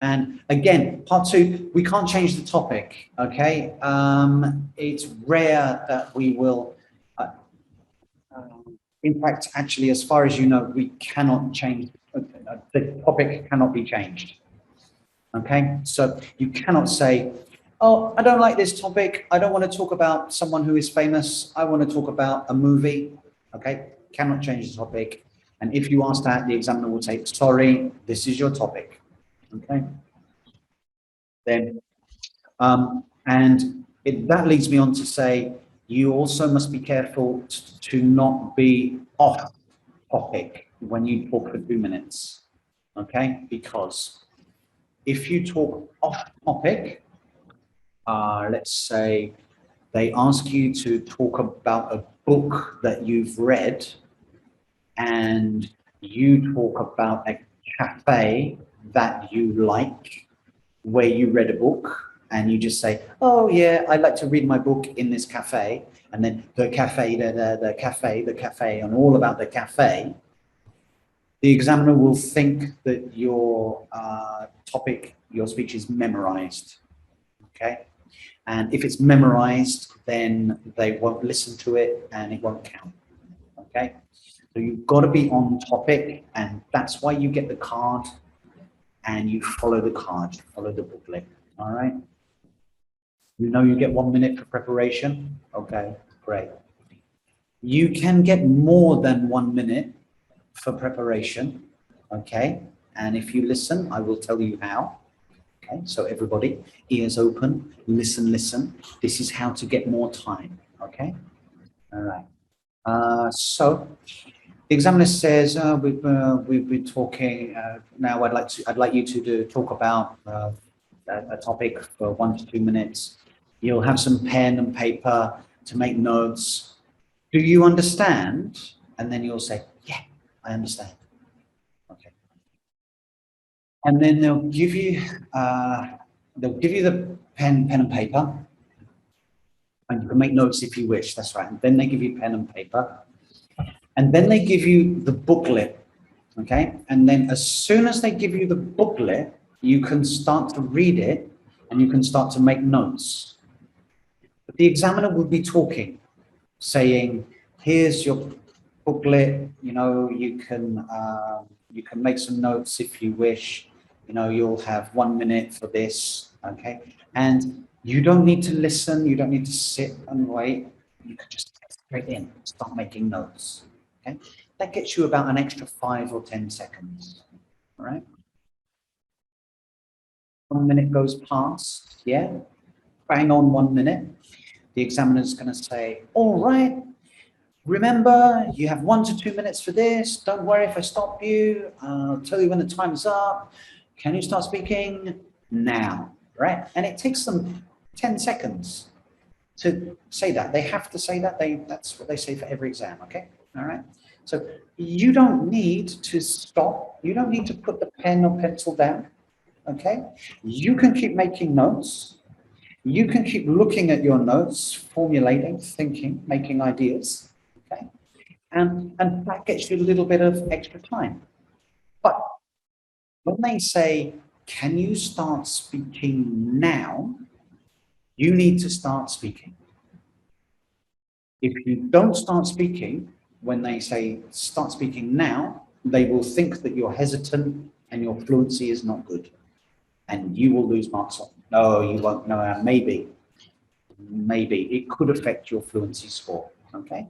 And again, part 2, we can't change the topic, okay? It's rare that we will, in fact, actually, as far as you know, we cannot change, the topic cannot be changed, okay? So you cannot say, oh, I don't like this topic. I don't want to talk about someone who is famous. I want to talk about a movie, okay? Cannot change the topic. And if you ask that, the examiner will say, sorry, this is your topic. Okay, then, that leads me on to say, you also must be careful to not be off topic when you talk for 2 minutes, okay? Because if you talk off topic, let's say they ask you to talk about a book that you've read, and you talk about a cafe that you like, where you read a book, and you just say, oh yeah, I like to read my book in this cafe, and then the cafe, the cafe, and all about the cafe, the examiner will think that your topic, your speech is memorized, okay? And if it's memorized, then they won't listen to it and it won't count, okay? So you've got to be on topic, and that's why you get the card, and you follow the card, follow the booklet, all right? You know you get 1 minute for preparation? Okay, great. You can get more than 1 minute for preparation, okay? And if you listen, I will tell you how. Okay, so everybody, ears open, listen, listen. This is how to get more time, okay? All right. So the examiner says, we've been talking, now I'd like you to talk about a topic for 1 to 2 minutes. You'll have some pen and paper to make notes. Do you understand? And then you'll say, yeah, I understand. Okay. And then they'll give you the pen and paper. And you can make notes if you wish, that's right. And then they give you pen and paper. And then they give you the booklet, okay? And then as soon as they give you the booklet, you can start to read it and you can start to make notes. But the examiner will be talking, saying, here's your booklet, you know, you can make some notes if you wish, you know, you'll have 1 minute for this, okay? And you don't need to listen, you don't need to sit and wait, you can just get straight in, start making notes. Okay, that gets you about an extra 5 or 10 seconds, all right? 1 minute goes past, yeah? Bang on 1 minute. The examiner's gonna say, all right, remember, you have 1 to 2 minutes for this. Don't worry if I stop you. I'll tell you when the time's up. Can you start speaking now, right? And it takes them 10 seconds to say that. They have to say that. That's what they say for every exam, okay? All right, so you don't need to stop. You don't need to put the pen or pencil down, okay? You can keep making notes. You can keep looking at your notes, formulating, thinking, making ideas, okay? And that gets you a little bit of extra time. But when they say, can you start speaking now? You need to start speaking. If you don't start speaking, when they say start speaking now, they will think that you're hesitant and your fluency is not good, and you will lose marks on. No, you won't. No, maybe it could affect your fluency score. Okay.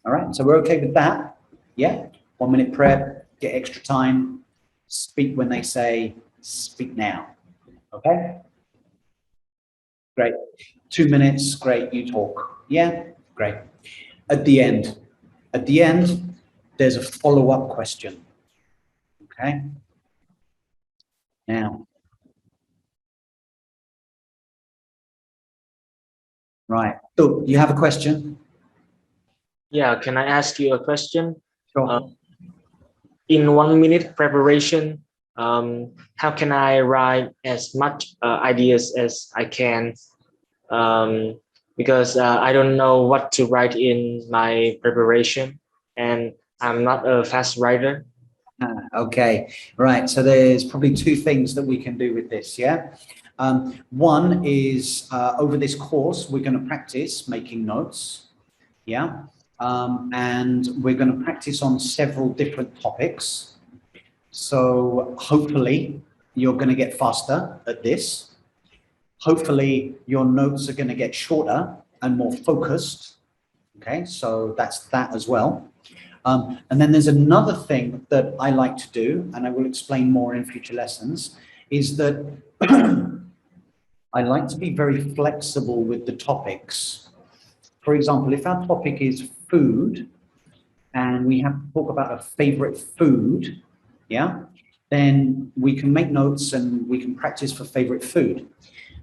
All right. So we're okay with that. Yeah. 1 minute prep. Get extra time. Speak when they say speak now. Okay. Great. 2 minutes. Great. You talk. Yeah. Great. At the end, there's a follow-up question, okay? Now, right, so you have a question? Yeah, can I ask you a question? Sure. In 1 minute preparation, how can I write as much ideas as I can? Because I don't know what to write in my preparation, and I'm not a fast writer. Okay, right. So there's probably two things that we can do with this, yeah? One is over this course, we're going to practice making notes, yeah? And we're going to practice on several different topics. So hopefully you're going to get faster at this. Hopefully your notes are going to get shorter and more focused. Okay, so that's that as well. And then there's another thing that I like to do, and I will explain more in future lessons, is that I like to be very flexible with the topics. For example, if our topic is food, and we have to talk about a favorite food, yeah, then we can make notes and we can practice for favorite food.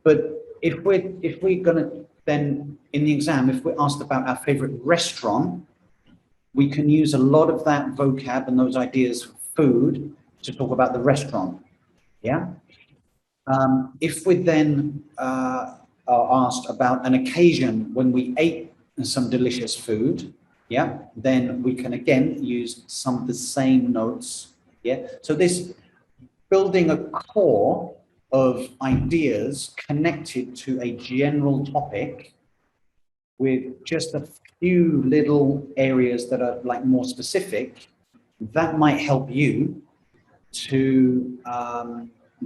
But if we're gonna then in the exam, if we're asked about our favorite restaurant, we can use a lot of that vocab and those ideas for food to talk about the restaurant, yeah? If we then are asked about an occasion when we ate some delicious food, yeah, then we can again use some of the same notes, yeah? So this building a core of ideas connected to a general topic with just a few little areas that are like more specific, that might help you to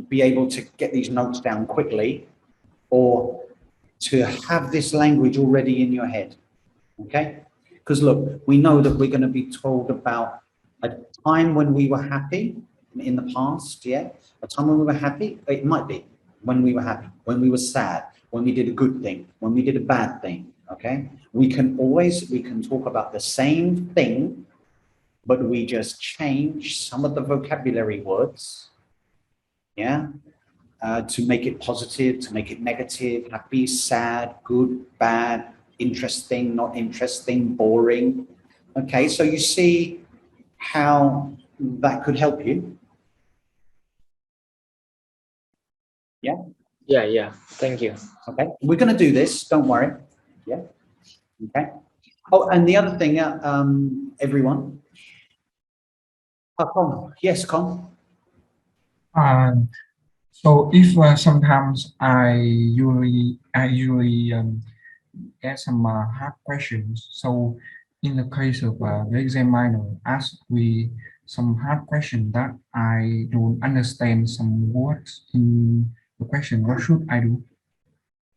be able to get these notes down quickly or to have this language already in your head, okay? Because look, we know that we're going to be told about a time when we were happy in the past, yeah? A time when we were happy, it might be when we were happy, when we were sad, when we did a good thing, when we did a bad thing, okay? We can talk about the same thing, but we just change some of the vocabulary words, yeah? To make it positive, to make it negative, happy, sad, good, bad, interesting, not interesting, boring. Okay, so you see how that could help you? Yeah? Yeah. Thank you. Okay, we're going to do this, don't worry. Yeah, okay. Oh, and the other thing, everyone. Con. Yes, Con. So if sometimes I usually get some hard questions. So in the case of the examiner ask me some hard question that I don't understand some words in the question, what should I do?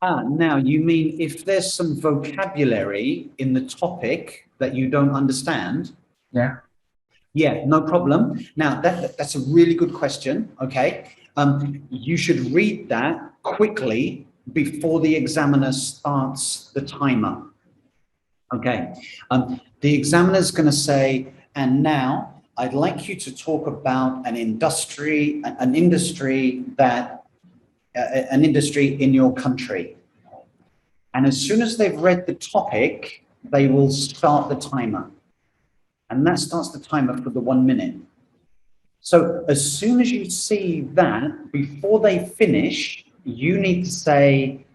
Now you mean if there's some vocabulary in the topic that you don't understand? Yeah. Yeah, no problem. Now that's a really good question. Okay, you should read that quickly before the examiner starts the timer. Okay, the examiner is going to say, and now I'd like you to talk about an industry in your country. And as soon as they've read the topic, they will start the timer. And that starts the timer for the 1 minute. So as soon as you see that, before they finish, you need to say,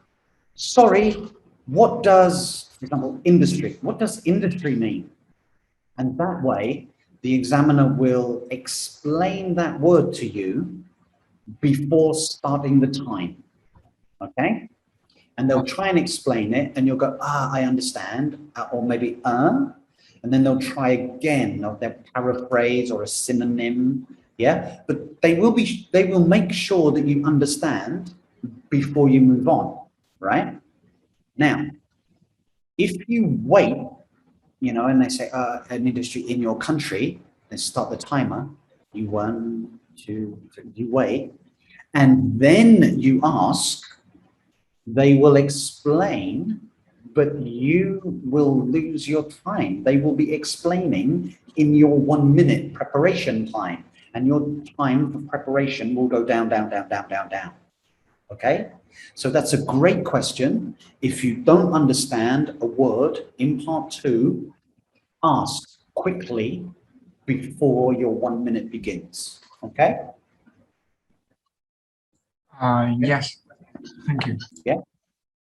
sorry, what does, for example, industry, what does industry mean? And that way, the examiner will explain that word to you before starting the time, okay? And they'll try and explain it, and you'll go, I understand, or maybe, and then they'll try again, or they'll paraphrase or a synonym, yeah? But they will make sure that you understand before you move on, right? Now, if you wait, you know, and they say, an industry in your country, then start the timer, you 1, 2, 3, you wait, and then you ask, they will explain, but you will lose your time. They will be explaining in your 1 minute preparation time, and your time for preparation will go down, down, down, down, down, down. Okay? So that's a great question. If you don't understand a word in part 2, ask quickly before your 1 minute begins. Okay? Yes, thank you. Yeah.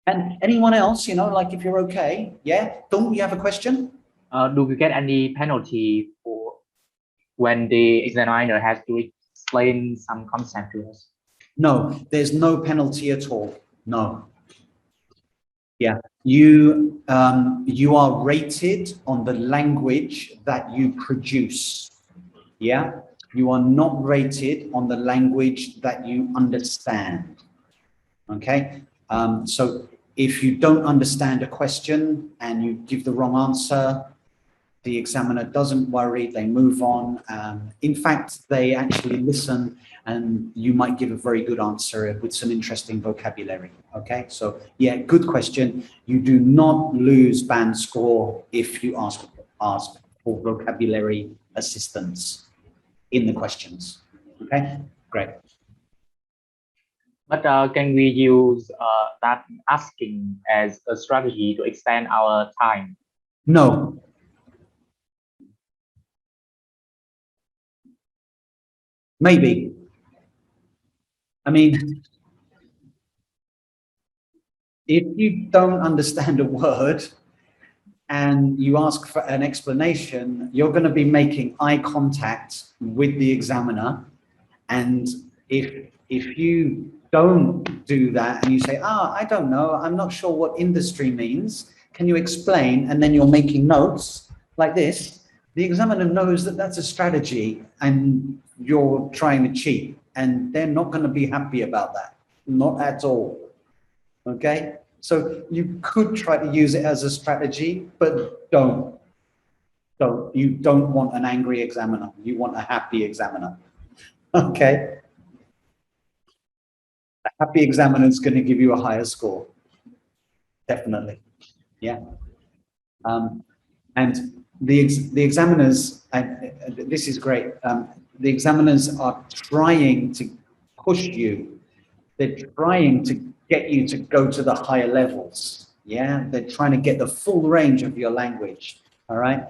And anyone else, you know, like if you're okay, yeah? Tung, you have a question? Do we get any penalty when the examiner has to explain some concept to us? No, there's no penalty at all. No. Yeah, you are rated on the language that you produce. Yeah, you are not rated on the language that you understand. Okay, so if you don't understand a question and you give the wrong answer, the examiner doesn't worry, they move on. In fact, they actually listen and you might give a very good answer with some interesting vocabulary. Okay, so yeah, good question. You do not lose band score if you ask for vocabulary assistance in the questions. Okay, great. But can we use that asking as a strategy to extend our time? No. Maybe. I mean, if you don't understand a word and you ask for an explanation, you're going to be making eye contact with the examiner. And if you don't do that and you say, I don't know, I'm not sure what industry means, can you explain? And then you're making notes like this, the examiner knows that that's a strategy and you're trying to cheat, and they're not going to be happy about that. Not at all. Okay? So you could try to use it as a strategy, but don't. You don't want an angry examiner. You want a happy examiner. Okay? A happy examiner is going to give you a higher score. Definitely. Yeah. And the examiners, this is great. The examiners are trying to push you. They're trying to get you to go to the higher levels. Yeah, they're trying to get the full range of your language. All right.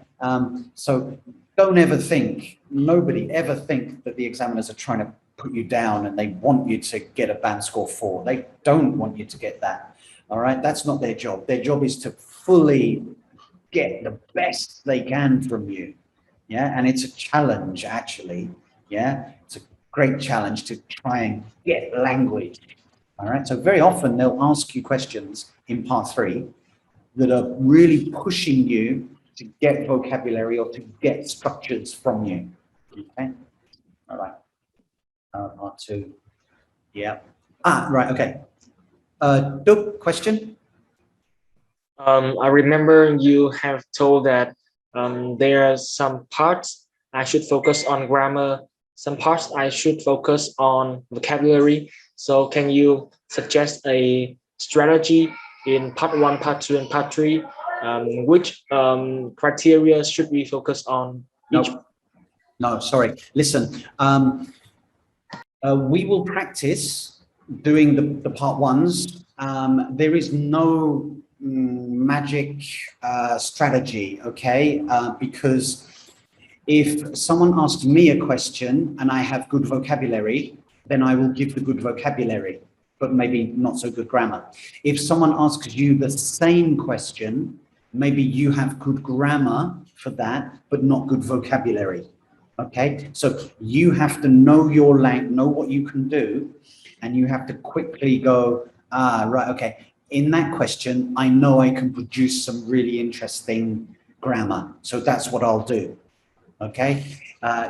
So don't ever think, nobody ever think that the examiners are trying to put you down and they want you to get a band score 4. They don't want you to get that. All right. That's not their job. Their job is to fully get the best they can from you. Yeah. And it's a challenge, actually. Yeah. It's a great challenge to try and get language. All right. So very often they'll ask you questions in part 3 that are really pushing you to get vocabulary or to get structures from you. Okay. All right. Part 2. Yeah. Right. Okay. Đức, question? I remember you have told that there are some parts I should focus on grammar, some parts I should focus on vocabulary. So can you suggest a strategy in part 1, part 2, and part 3? Which criteria should we focus on each? No, sorry. Listen, we will practice doing the part 1s. There is no magic strategy, okay? Because if someone asks me a question and I have good vocabulary, then I will give the good vocabulary, but maybe not so good grammar. If someone asks you the same question, maybe you have good grammar for that, but not good vocabulary. Okay, so you have to know your language, know what you can do, and you have to quickly go, right, okay, in that question, I know I can produce some really interesting grammar, so that's what I'll do. Okay,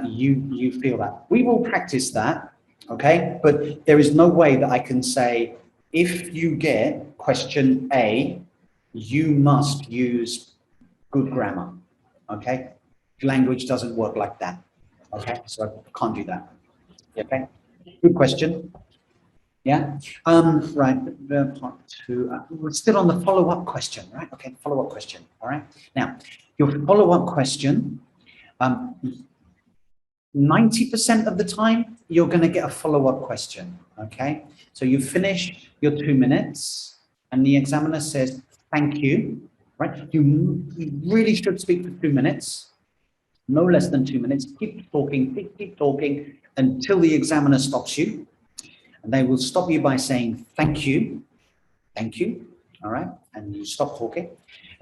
you feel that. We will practice that, okay, but there is no way that I can say, if you get question A, you must use good grammar, okay? Language doesn't work like that. Okay, so I can't do that. Okay, good question. Yeah, right, part 2, we're still on the follow-up question, right? Okay, follow-up question, all right? Now, your follow-up question, 90% of the time, you're gonna get a follow-up question, okay? So you finish your 2 minutes and the examiner says, thank you, right? You really should speak for 2 minutes. No less than 2 minutes, keep talking until the examiner stops you. And they will stop you by saying, thank you, all right? And you stop talking.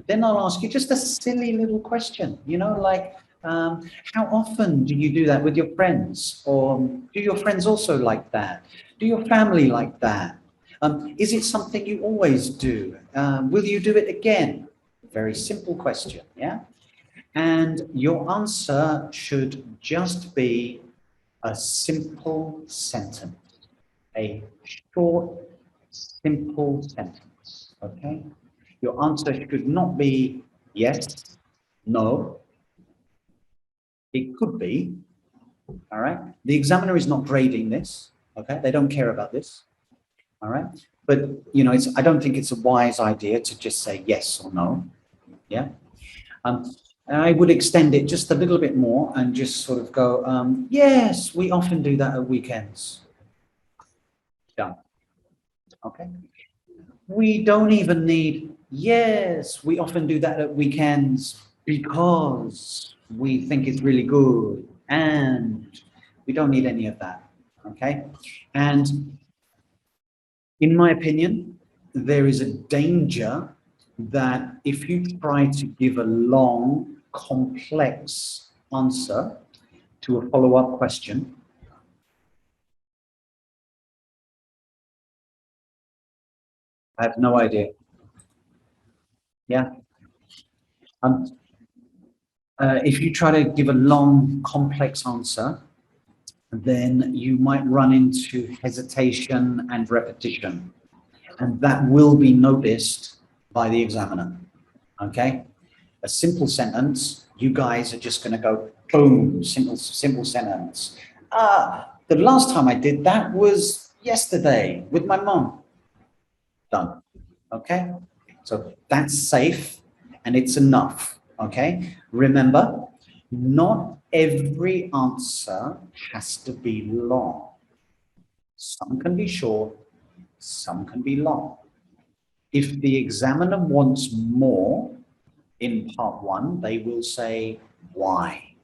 Then I'll ask you just a silly little question, you know, like, How often do you do that with your friends? Or do your friends also like that? Do your family like that? Is it something you always do? Will you do it again? Very simple question, yeah? And your answer should just be a simple sentence, a short, simple sentence, okay? Your answer should not be yes, no. It could be, all right? The examiner is not grading this, okay? They don't care about this, all right? But, you know, I don't think it's a wise idea to just say yes or no, yeah? I would extend it just a little bit more and just sort of go, yes, we often do that at weekends. Done. Okay. We don't even need, yes, we often do that at weekends because we think it's really good, and we don't need any of that. Okay. And in my opinion, there is a danger that if you try to give a long, complex answer to a follow-up question, I have no idea. Yeah. If you try to give a long, complex answer, then you might run into hesitation and repetition, and that will be noticed by the examiner. Okay. A simple sentence, you guys are just going to go boom, simple sentence. The last time I did that was yesterday with my mom. Done. Okay. So that's safe and it's enough. Okay. Remember, not every answer has to be long. Some can be short, some can be long. If the examiner wants more, in part one, they will say why.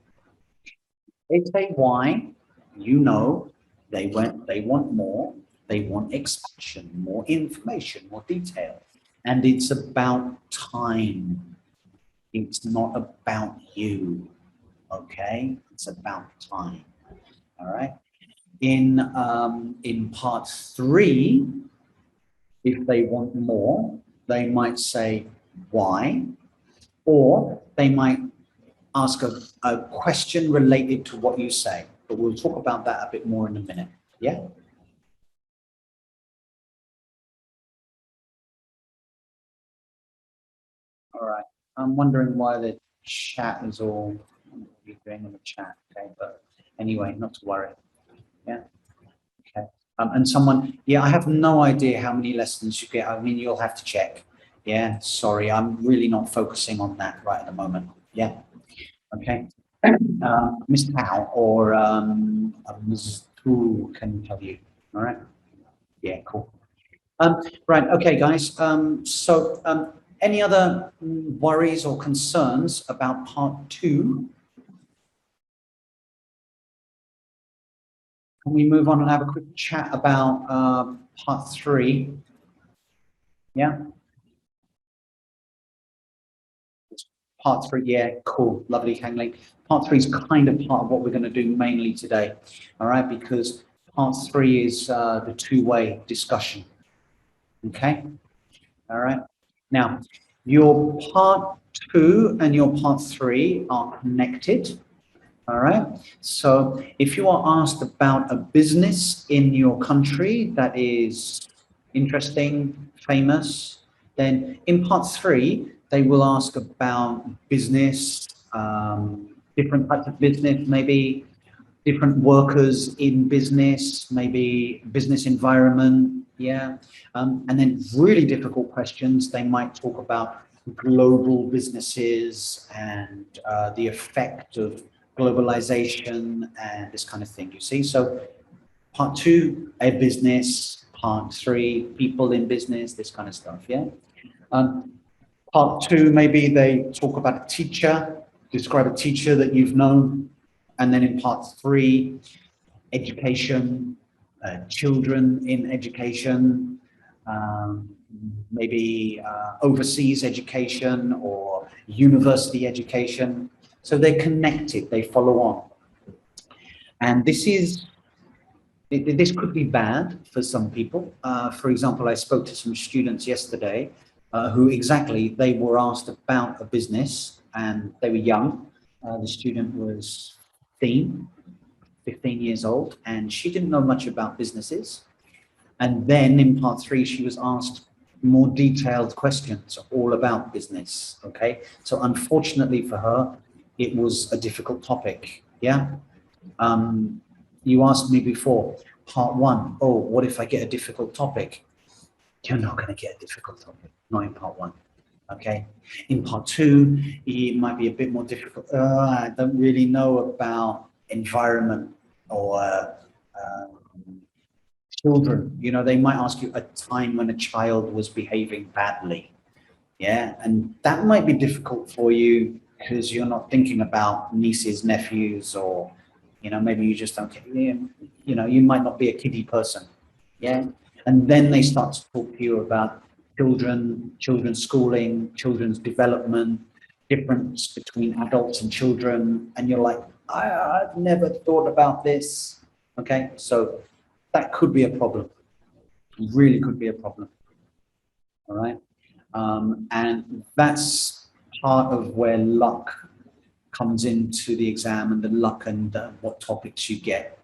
They say why, you know, they want more, they want expansion, more information, more detail. And it's about time. It's not about you, okay? It's about time, all right? In part three, if they want more, they might say why, or they might ask a question related to what you say, but we'll talk about that a bit more in a minute. Yeah. All right. I'm wondering why the chat is all going in the chat. Okay, but anyway, not to worry. Yeah. Okay. And someone, yeah, I have no idea how many lessons you get. I mean, you'll have to check. Yeah. Sorry, I'm really not focusing on that right at the moment. Yeah. Okay. Miss Chào or Ms. Tu can tell you. All right. Yeah, cool. Right. Okay, guys. So any other worries or concerns about part two? Can we move on and have a quick chat about part three? Yeah. Part three, yeah, cool, lovely, Kangling. Part three is kind of part of what we're going to do mainly today, all right, because part three is the two-way discussion, okay, all right. Now, your part two and your part three are connected, all right. So if you are asked about a business in your country that is interesting, famous, then in part three, they will ask about business, different types of business, maybe different workers in business, maybe business environment, yeah. And then really difficult questions, they might talk about global businesses and the effect of globalization and this kind of thing, you see. So part two, a business, part three, people in business, this kind of stuff, yeah. Part two, maybe they talk about a teacher, describe a teacher that you've known. And then in part three, education, children in education, maybe overseas education or university education. So they're connected, they follow on. And this could be bad for some people. For example, I spoke to some students yesterday who they were asked about a business and they were young. The student was 15 years old, and she didn't know much about businesses. And then in part 3, she was asked more detailed questions all about business, okay? So unfortunately for her, it was a difficult topic, yeah? You asked me before, part 1, oh, what if I get a difficult topic? You're not gonna get a difficult topic, not in part 1, okay? In part 2, it might be a bit more difficult. I don't really know about environment or children. You know, they might ask you a time when a child was behaving badly, yeah? And that might be difficult for you because you're not thinking about nieces, nephews, or, you know, maybe you just don't, you know, you might not be a kiddie person, yeah? And then they start to talk to you about children's schooling, children's development, difference between adults and children, and you're like, I've never thought about this, okay? So that could be a problem, really could be a problem, all right? And that's part of where luck comes into the exam, and the luck and what topics you get.